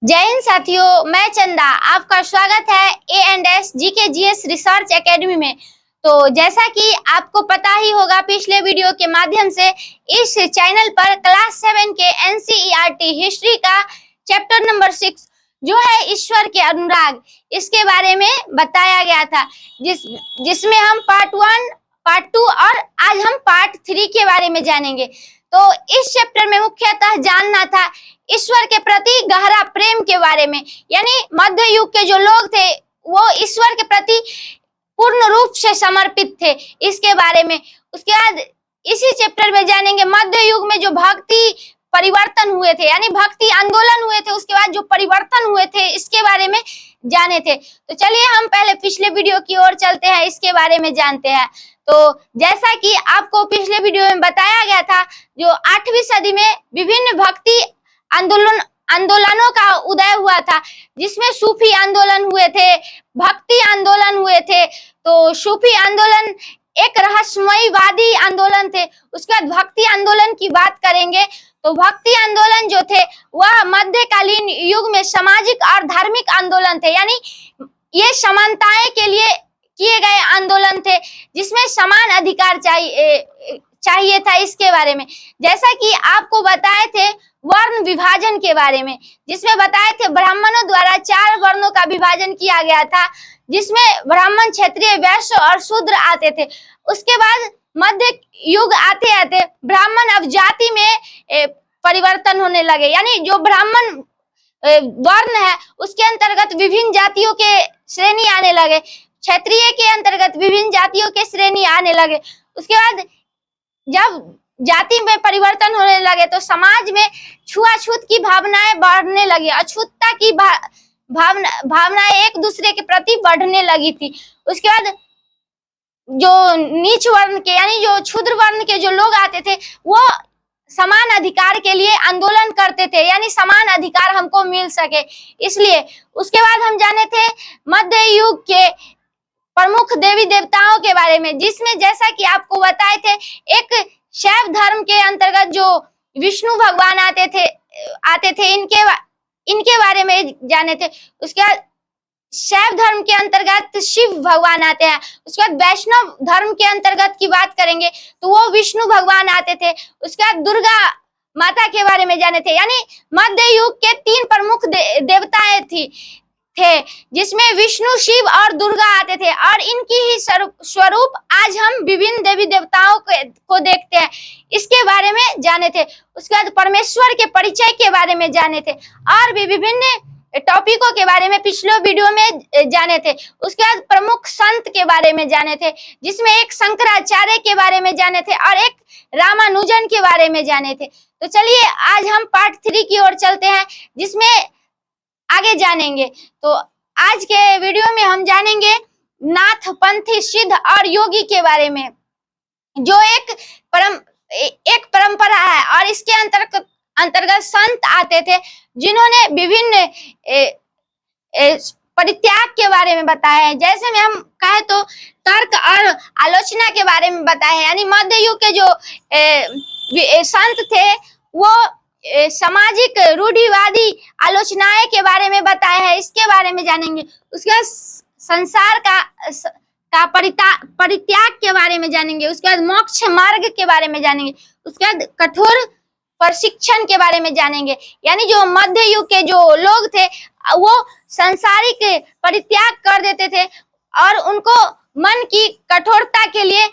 जय हिंद साथियों, मैं चंदा। आपका स्वागत है A&S GK GS research academy में। तो जैसा कि आपको पता ही होगा, पिछले वीडियो के माध्यम से इस चैनल पर क्लास 7 के NCERT हिस्ट्री का चैप्टर नंबर 6 जो है ईश्वर के अनुराग, इसके बारे में बताया गया था, जिसमें हम पार्ट 1, पार्ट 2 और आज हम पार्ट 3 के बारे में जानेंगे। तो इस चैप्टर में मुख्यतः जानना था ईश्वर के प्रति गहरा प्रेम के बारे में, यानी मध्य युग के जो लोग थे वो ईश्वर के प्रति पूर्ण रूप से समर्पित थे, इसके बारे में। उसके बाद इसी चैप्टर में जानेंगे मध्य युग में जो भक्ति परिवर्तन हुए थे, यानी भक्ति आंदोलन हुए थे, उसके बाद जो परिवर्तन हुए थे इसके बारे में जाने थे। तो चलिए हम पहले पिछले वीडियो की ओर चलते हैं, इसके बारे में जानते हैं। तो जैसा कि आपको पिछले वीडियो में बताया गया था, जो 8वीं सदी में विभिन्न भक्ति आंदोलनों का उदय हुआ था, जिसमें सूफी आंदोलन हुए थे, भक्ति आंदोलन हुए थे। तो सूफी आंदोलन एक रहस्यमयवादी आंदोलन थे। उसके बाद भक्ति आंदोलन की बात करेंगे तो भक्ति आंदोलन जो थे वह मध्यकालीन युग में सामाजिक और धार्मिक आंदोलन थे, यानी ये समानताएं के लिए किए गए आंदोलन थे, जिसमें समान अधिकार चाहिए था। इसके बारे में जैसा कि आपको बताए थे वर्ण विभाजन के बारे में, जिसमें बताए थे ब्राह्मणों द्वारा 4 वर्णों का विभाजन किया गया था, जिसमें ब्राह्मण, क्षत्रिय, वैश्य और शूद्र आते थे। उसके बाद मध्य युग आते आते ब्राह्मण अब जाति में परिवर्तन होने लगे, यानी जो ब्राह्मण वर्ण है उसके अंतर्गत विभिन्न जातियों के श्रेणी आने लगे, क्षत्रिय के अंतर्गत विभिन्न जातियों के श्रेणी आने लगे। उसके बाद जब जाति में परिवर्तन होने लगे तो समाज में छुआछूत की भावनाएं बढ़ने लगी, अछूतता की भावनाएं एक दूसरे के प्रति बढ़ने लगी थी। उसके बाद जो नीच वर्ण के, यानी जो क्षुद्र वर्ण के जो लोग आते थे वो समान अधिकार के लिए आंदोलन करते थे, यानी समान अधिकार हमको मिल सके, इसलिए। उसके बाद हम जाने थे मध्य युग के प्रमुख देवी देवताओं के बारे में, जिसमें जैसा कि आपको बताए थे एक शैव धर्म के अंतर्गत जो विष्णु भगवान आते थे इनके बारे में जाने थे। उसके बाद शैव धर्म के अंतर्गत शिव भगवान आते हैं। उसके बाद वैष्णव धर्म के अंतर्गत की बात करेंगे तो वो विष्णु भगवान आते थे। उसके बाद दुर्गा माता के बारे में जाने थे, यानी मध्य युग के 3 प्रमुख देवताएं थे, जिसमें विष्णु, शिव और दुर्गा आते थे, और इनकी ही स्वरूप आज हम विभिन्न देवी देवताओं को देखते हैं, इसके बारे में जाने थे। उसके बाद परमेश्वर के परिचय के बारे में जाने थे, और भी विभिन्न टॉपिकों के बारे में पिछले वीडियो में जाने थे। उसके बाद प्रमुख संत के बारे में जाने थे, जिसमें एक शंकराचार्य के बारे में जाने थे और एक रामानुजन के बारे में जाने थे। तो चलिए आज हम पार्ट 3 की ओर चलते हैं, जिसमें आगे जानेंगे। तो आज के वीडियो में हम जानेंगे नाथ, पंथी, सिद्ध और योगी के बारे में, जो एक परंपरा है, और इसके अंतर्गत संत आते थे जिन्होंने विभिन्न परित्याग के बारे में बताया है। जैसे में हम कहे तो तर्क और आलोचना के बारे में बताया है, यानी मध्य युग के जो संत थे वो सामाजिक रूढ़िवादी आलोचनाएं के बारे में बताया है, इसके बारे में जानेंगे। उसके बाद संसार का परित्याग के बारे में जानेंगे। उसके बाद मोक्ष मार्ग के बारे में जानेंगे। उसके बाद कठोर प्रशिक्षण के बारे में जानेंगे, यानी जो मध्य युग के जो लोग थे वो संसारिक परित्याग कर देते थे और उनको मन की कठोरता के लिए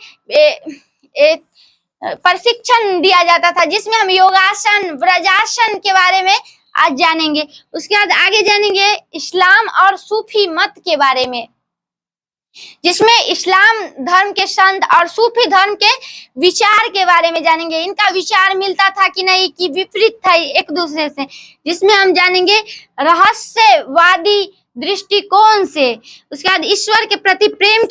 प्रशिक्षण दिया जाता था, जिसमें हम योगासन, व्रजासन के बारे में आज जानेंगे। उसके बाद आगे जानेंगे इस्लाम और सूफी मत के बारे में, जिसमें इस्लाम धर्म के संत और सूफी धर्म के विचार के बारे में जानेंगे। इनका विचार मिलता था कि नहीं, कि विपरीत था एक दूसरे से, जिसमें हम जानेंगे रहस्यवादी दृष्टिकोण से। उसके बाद ईश्वर के प्रति प्रेम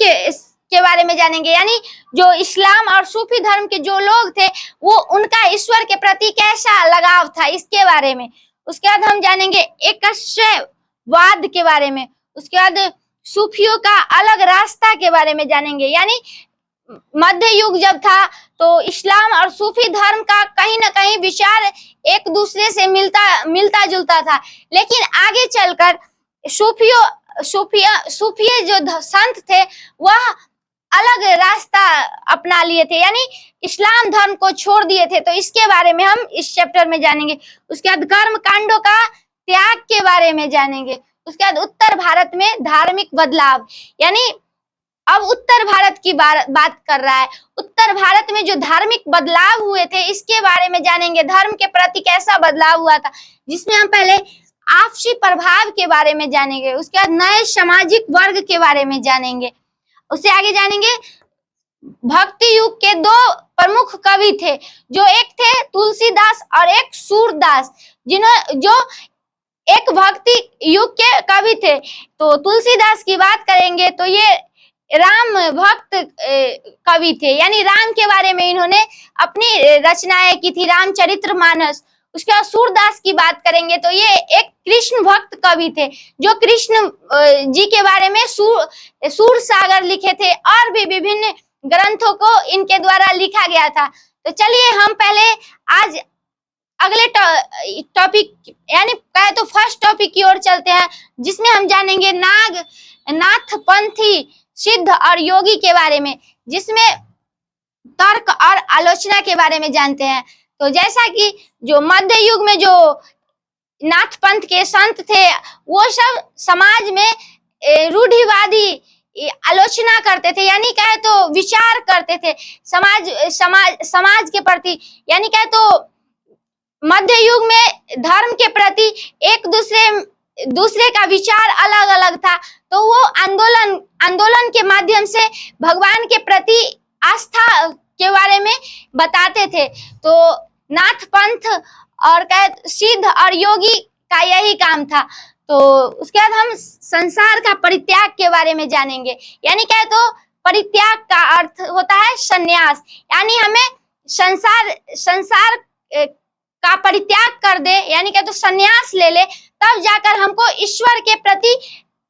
के बारे में जानेंगे, यानी जो इस्लाम और सूफी धर्म के जो लोग थे वो उनका ईश्वर के प्रति कैसा लगाव था, इसके बारे में। उसके बाद हम जानेंगे एकस्ववाद के बारे में। उसके बाद सूफियों का अलग रास्ता के बारे में जानेंगे, यानी मध्य युग जब था तो इस्लाम और सूफी धर्म का कहीं ना कहीं विचार एक दूसरे से मिलता जुलता था, लेकिन आगे चलकर सूफिया जो संत थे वह अलग रास्ता अपना लिए थे, यानी इस्लाम धर्म को छोड़ दिए थे। तो इसके बारे में हम इस चैप्टर में जानेंगे। उसके बाद कर्म कांडों का त्याग के बारे में जानेंगे। उसके बाद उत्तर भारत में धार्मिक बदलाव, यानी अब उत्तर भारत की बात कर रहा है। उत्तर भारत में जो धार्मिक बदलाव हुए थे इसके बारे में जानेंगे। धर्म के प्रति कैसा बदलाव हुआ था, जिसमें हम पहले आपसी प्रभाव के बारे में जानेंगे। उसके बाद नए सामाजिक वर्ग के बारे में जानेंगे। उससे आगे जानेंगे भक्ति युग के दो प्रमुख कवि थे, जो एक थे तुलसीदास और एक सूरदास, जो एक भक्ति युग के कवि थे। तो तुलसीदास की बात करेंगे तो ये राम भक्त कवि थे, यानी राम के बारे में इन्होंने अपनी रचनाएं की थी, रामचरितमानस। उसके बाद सूरदास की बात करेंगे तो ये एक कृष्ण भक्त कवि थे, जो कृष्ण जी के बारे में सूर सागर लिखे थे, और भी विभिन्न ग्रंथों को इनके द्वारा लिखा गया था। तो चलिए हम पहले आज अगले टॉपिक यानी कहे तो फर्स्ट टॉपिक की ओर चलते हैं, जिसमें हम जानेंगे नाथपंथी सिद्ध और योगी के बारे में, जिसमें तर्क और आलोचना के बारे में जानते हैं। तो जैसा कि जो मध्य युग में जो नाथ पंथ के संत थे वो सब समाज में रूढ़िवादी आलोचना करते थे, यानी कहे तो विचार करते थे समाज के प्रति। यानी कहे तो मध्य युग में धर्म के प्रति एक दूसरे का विचार अलग अलग था, तो वो आंदोलन के माध्यम से भगवान के प्रति आस्था के बारे में बताते थे। तो नाथ पंथ और सिद्ध और योगी का यही काम था। तो उसके बाद हम संसार का परित्याग के बारे में जानेंगे। यानी कहे तो परित्याग का अर्थ होता है संन्यास, यानी हमें संसार का परित्याग कर दे, यानी कहे तो संन्यास ले ले, तब जाकर हमको ईश्वर के प्रति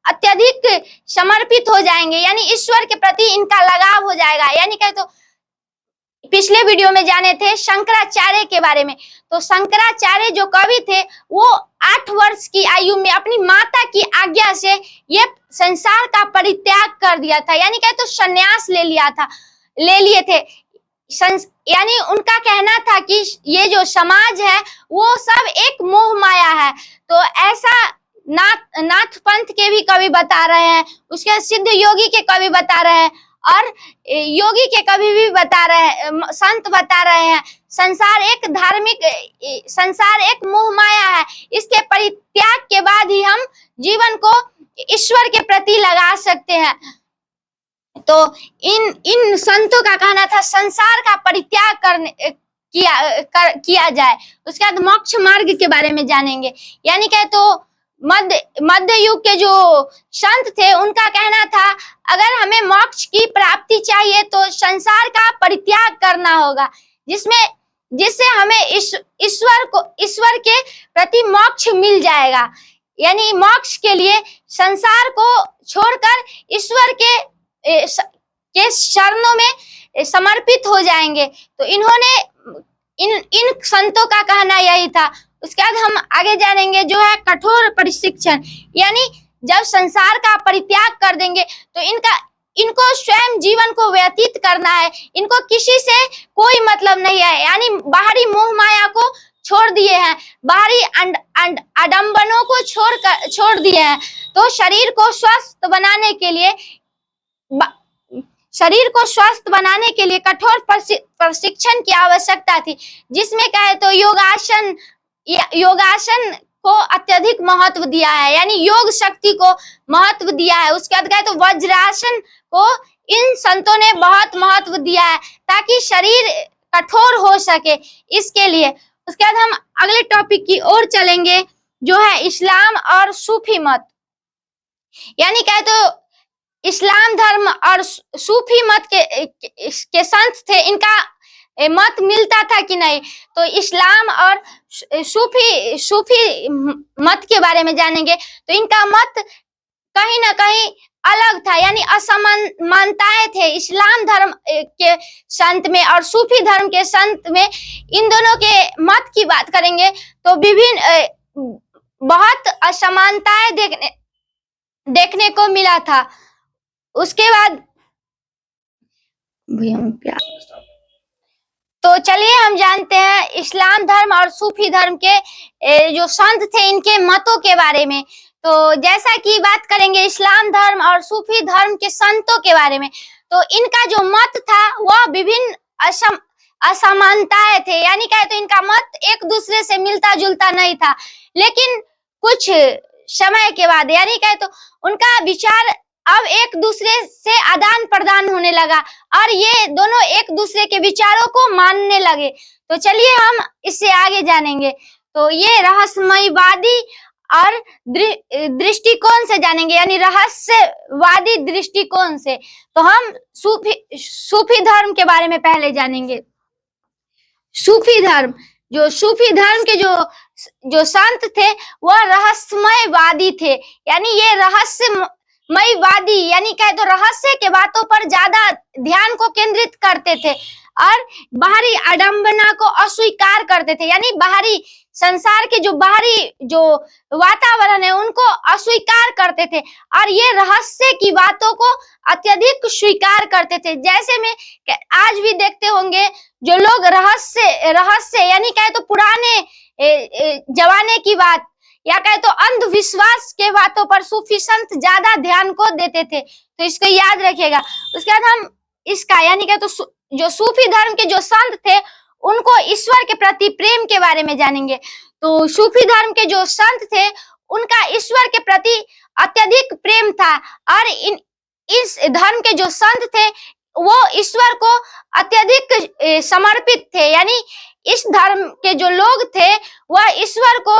अत्यधिक समर्पित हो जाएंगे, यानी ईश्वर के प्रति इनका लगाव हो जाएगा। यानी कहे तो पिछले वीडियो में जाने थे शंकराचार्य के बारे में। तो शंकराचार्य जो कवि थे वो 8 वर्ष की आयु में अपनी माता की आज्ञा से ये संसार का परित्याग कर दिया था, यानी कहे तो संन्यास ले लिए थे। यानी उनका कहना था कि ये जो समाज है वो सब एक मोह माया है। तो ऐसा नाथ पंथ के भी कवि बता रहे हैं, उसके सिद्ध योगी के कवि बता रहे हैं, और योगी के कवि भी बता रहे हैं, संत बता रहे हैं, संसार एक मोह माया है। इसके परित्याग के बाद ही हम जीवन को ईश्वर के प्रति लगा सकते हैं। तो इन संतों का कहना था संसार का परित्याग किया जाए। उसके बाद मोक्ष मार्ग के बारे में जानेंगे। यानी कहे तो मध्य युग के जो संत थे उनका कहना था अगर हमें मोक्ष की प्राप्ति चाहिए तो संसार का परित्याग करना होगा, जिससे हमें ईश्वर के प्रति मोक्ष मिल जाएगा। यानी मोक्ष के लिए संसार को छोड़कर ईश्वर के चरणों में समर्पित हो जाएंगे। तो इन्होंने इन संतों का कहना यही था। उसके बाद हम आगे जानेंगे जो है कठोर प्रशिक्षण, यानी जब संसार का परित्याग कर देंगे तो इनको स्वयं जीवन को व्यतीत करना है, इनको किसी से कोई मतलब नहीं है, यानी बाहरी मोह माया को छोड़ दिए हैं, बाहरी आडंबरों को छोड़ दिए हैं। तो शरीर को स्वस्थ बनाने के लिए कठोर प्रशिक्षण की आवश्यकता थी, जिसमें कहे तो योगासन को अत्यधिक महत्व दिया है, यानी योग शक्ति को महत्व दिया है। उसके बाद कहे तो वज्रासन को इन संतों ने बहुत महत्व दिया है ताकि शरीर कठोर हो सके, इसके लिए। उसके बाद हम अगले टॉपिक की ओर चलेंगे जो है इस्लाम और सूफी मत। यानी कहे तो इस्लाम धर्म और सूफी मत के संत थे, इनका मत मिलता था कि नहीं। तो इस्लाम और सूफी मत के बारे में जानेंगे। तो इनका मत कहीं ना कहीं अलग था, यानी असमानताएं थे इस्लाम धर्म के संत में और सूफी धर्म के संत में। इन दोनों के मत की बात करेंगे तो विभिन्न बहुत असमानताएं देखने को मिला था। उसके बाद तो चलिए हम जानते हैं इस्लाम धर्म और सूफी धर्म के जो संत थे इनके मतों के बारे में। तो जैसा कि बात करेंगे इस्लाम धर्म और सूफी धर्म के संतों के बारे में, तो इनका जो मत था वह विभिन्न असमानताएं थे, यानी कहे तो इनका मत एक दूसरे से मिलता जुलता नहीं था। लेकिन कुछ समय के बाद यानी कहे तो उनका विचार अब एक दूसरे से आदान प्रदान होने लगा और ये दोनों एक दूसरे के विचारों को मानने लगे। तो चलिए हम इससे आगे जानेंगे। तो ये रहस्यमयवादी और दृष्टिकोण से जानेंगे, यानी रहस्यवादी दृष्टिकोण से। तो हम सूफी धर्म के बारे में पहले जानेंगे। सूफी धर्म के जो संत थे वह रहस्यमयवादी थे, यानी ये रहस्यमयवादी यानी कहे तो रहस्य के बातों पर ज्यादा ध्यान को केंद्रित करते थे और बाहरी आडंबना को अस्वीकार करते थे, यानी बाहरी संसार के जो बाहरी जो वातावरण है उनको अस्वीकार करते थे और ये रहस्य की बातों को अत्यधिक स्वीकार करते थे। जैसे में आज भी देखते होंगे जो लोग रहस्य यानी कहे तो पुराने जमाने की बात या कहे तो अंधविश्वास के बातों पर सूफी संत ज्यादा ध्यान को देते थे, तो इसको याद रखिएगा। उसके बाद हम इसका यानी कहे तो जो सूफी धर्म के जो संत थे उनको ईश्वर के प्रति प्रेम के बारे में जानेंगे। तो सूफी धर्म के जो संत थे उनका ईश्वर के प्रति अत्यधिक प्रेम था और इस धर्म के जो संत थे वो ईश्वर को अत्यधिक समर्पित थे, यानी इस धर्म के जो लोग थे वह ईश्वर को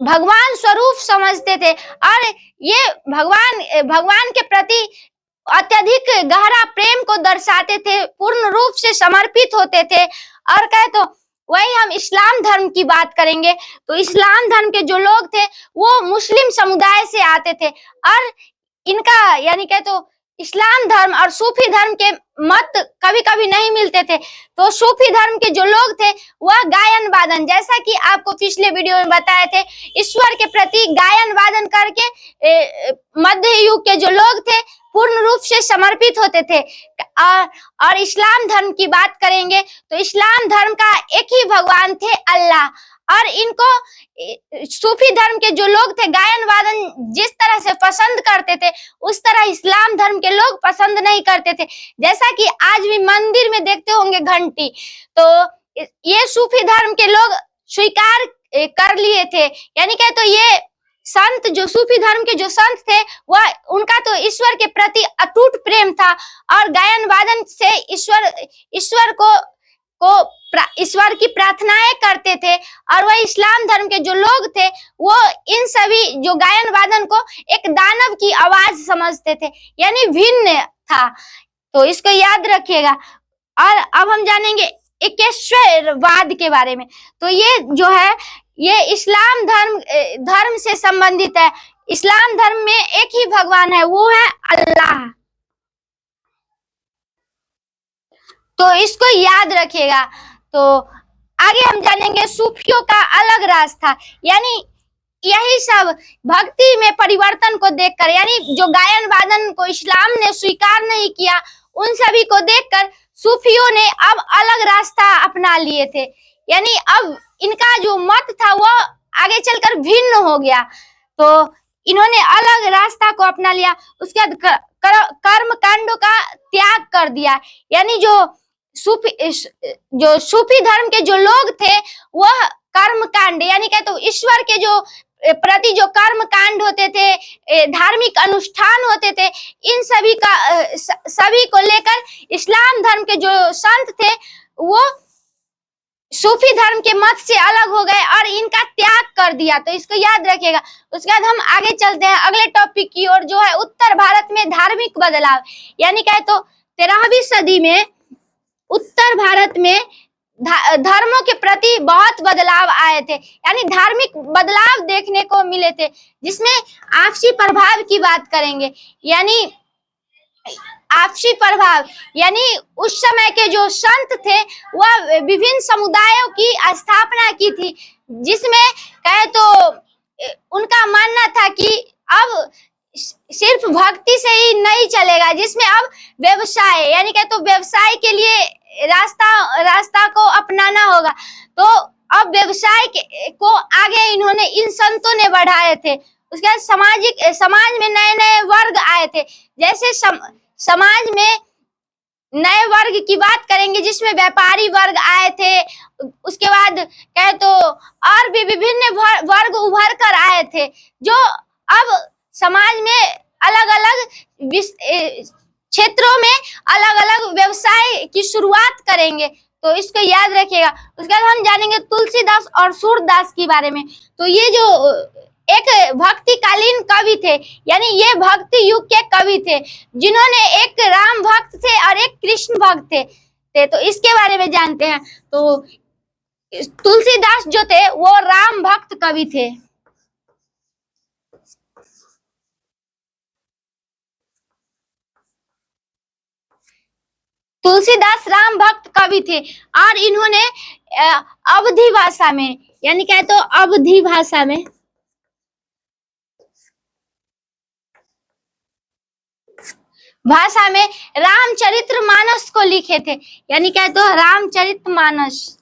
भगवान स्वरूप समझते थे और ये भगवान के प्रति अत्यधिक गहरा प्रेम को दर्शाते थे, पूर्ण रूप से समर्पित होते थे। और कहे तो वही हम इस्लाम धर्म की बात करेंगे। तो इस्लाम धर्म के जो लोग थे वो मुस्लिम समुदाय से आते थे और इनका यानी कहे तो इस्लाम धर्म और सूफी धर्म के मत कभी कभी नहीं मिलते थे। तो सूफी धर्म के जो लोग थे वह गायन वादन, जैसा कि आपको पिछले वीडियो में बताए थे, ईश्वर के प्रति गायन वादन करके मध्य युग के जो लोग थे पूर्ण रूप से समर्पित होते थे। और इस्लाम धर्म की बात करेंगे तो इस्लाम धर्म का एक ही भगवान थे, अल्लाह। और इनको सूफी धर्म के जो लोग थे गायन वादन जिस तरह से पसंद करते थे उस तरह इस्लाम धर्म के लोग पसंद नहीं करते थे। जैसा कि आज भी मंदिर में देखते होंगे घंटी, तो ये सूफी धर्म के लोग स्वीकार कर लिए थे, यानी कहे तो ये संत जो सूफी धर्म के जो संत थे वह उनका तो ईश्वर के प्रति अटूट प्रेम था और गायन वादन से ईश्वर की प्रार्थनाएं करते थे। और वह इस्लाम धर्म के जो लोग थे वो इन सभी जो गायन वादन को एक दानव की आवाज समझते थे, यानी भिन्न था। तो इसको याद रखिएगा। और अब हम जानेंगे एकेश्वरवाद के बारे में। तो ये जो है ये इस्लाम धर्म से संबंधित है। इस्लाम धर्म में एक ही भगवान है, वो है अल्लाह। तो इसको याद रखिएगा। तो आगे हम जानेंगे सूफियों का अलग रास्ता, यानी यही सब भक्ति में परिवर्तन को देखकर, यानी जो गायन वादन को इस्लाम ने स्वीकार नहीं किया उन सभी को देखकर सूफियों ने अब अलग रास्ता अपना लिए थे, यानी अब इनका जो मत था वो आगे चलकर भिन्न हो गया। तो इन्होंने अलग रास्ता को अपना लिया। उसके बाद कर्म कांडों का त्याग कर दिया, यानी जो सूफी धर्म के जो लोग थे वह कर्म कांड यानी कहते तो ईश्वर के जो प्रति जो कर्म कांड होते थे, धार्मिक अनुष्ठान होते थे, इन सभी को लेकर इस्लाम धर्म के जो संत थे वो सूफी धर्म के मत से अलग हो गए और इनका त्याग कर दिया। तो इसको याद रखिएगा। उसके बाद हम आगे चलते हैं अगले टॉपिक की ओर, जो है उत्तर भारत में धार्मिक बदलाव। यानी कहे तो 13वीं सदी में उत्तर भारत में धर्मों के प्रति बहुत बदलाव आए थे, यानी धार्मिक बदलाव देखने को मिले थे, जिसमें आपसी प्रभाव की बात करेंगे। यानी आपसी प्रभाव, यानी उस समय के जो संत थे वह विभिन्न समुदायों की स्थापना की थी, जिसमें कहे तो उनका मानना था कि अब सिर्फ भक्ति से ही नहीं चलेगा, जिसमें अब व्यवसाय, यानी कहे तो व्यवसाय के लिए रास्ता को अपनाना होगा। तो अब व्यवसाय को आगे इन्होंने इन संतों ने बढ़ाए थे। उसके बाद समाज में नए नए वर्ग आए थे, जैसे समाज में नए वर्ग की बात करेंगे जिसमें व्यापारी वर्ग आए थे। उसके बाद कहे तो और भी विभिन्न वर्ग उभर कर आए थे, जो अब समाज में अलग अलग क्षेत्रों में अलग अलग व्यवसाय की शुरुआत करेंगे। तो इसको याद रखिएगा। उसके बाद हम जानेंगे तुलसीदास और सूरदास के बारे में। तो ये जो एक भक्तिकालीन कवि थे, यानी ये भक्ति युग के कवि थे, जिन्होंने एक राम भक्त थे और एक कृष्ण भक्त थे। तो इसके बारे में जानते हैं। तो तुलसीदास जो थे वो राम भक्त कवि थे। तुलसीदास राम भक्त कवि थे और इन्होंने अवधी भाषा में, यानी कहे तो अवधी भाषा में रामचरितमानस को लिखे थे, यानी कहे तो रामचरितमानस।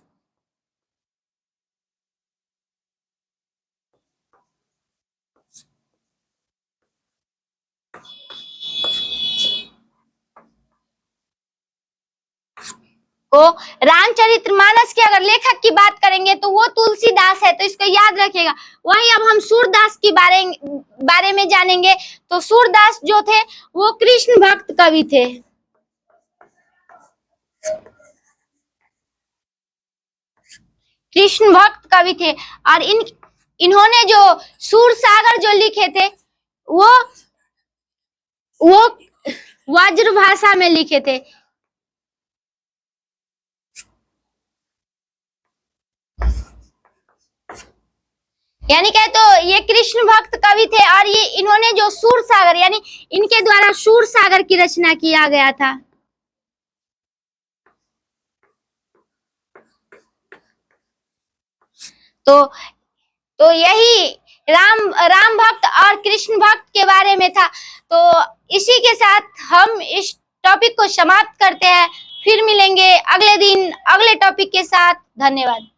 को रामचरितमानस के अगर लेखक की बात करेंगे तो वो तुलसीदास है, तो इसको याद रखिएगा। वहीं अब हम सूरदास के बारे में जानेंगे। तो सूरदास जो थे वो कृष्ण भक्त कवि थे। कृष्ण भक्त कवि थे और इन्होंने जो सूरसागर जो लिखे थे वो वज्र भाषा में लिखे थे। यानी कहे तो ये कृष्ण भक्त कवि थे और ये इन्होंने जो सूरसागर, यानी इनके द्वारा सूरसागर की रचना किया गया था। तो यही राम भक्त और कृष्ण भक्त के बारे में था। तो इसी के साथ हम इस टॉपिक को समाप्त करते हैं। फिर मिलेंगे अगले दिन अगले टॉपिक के साथ। धन्यवाद।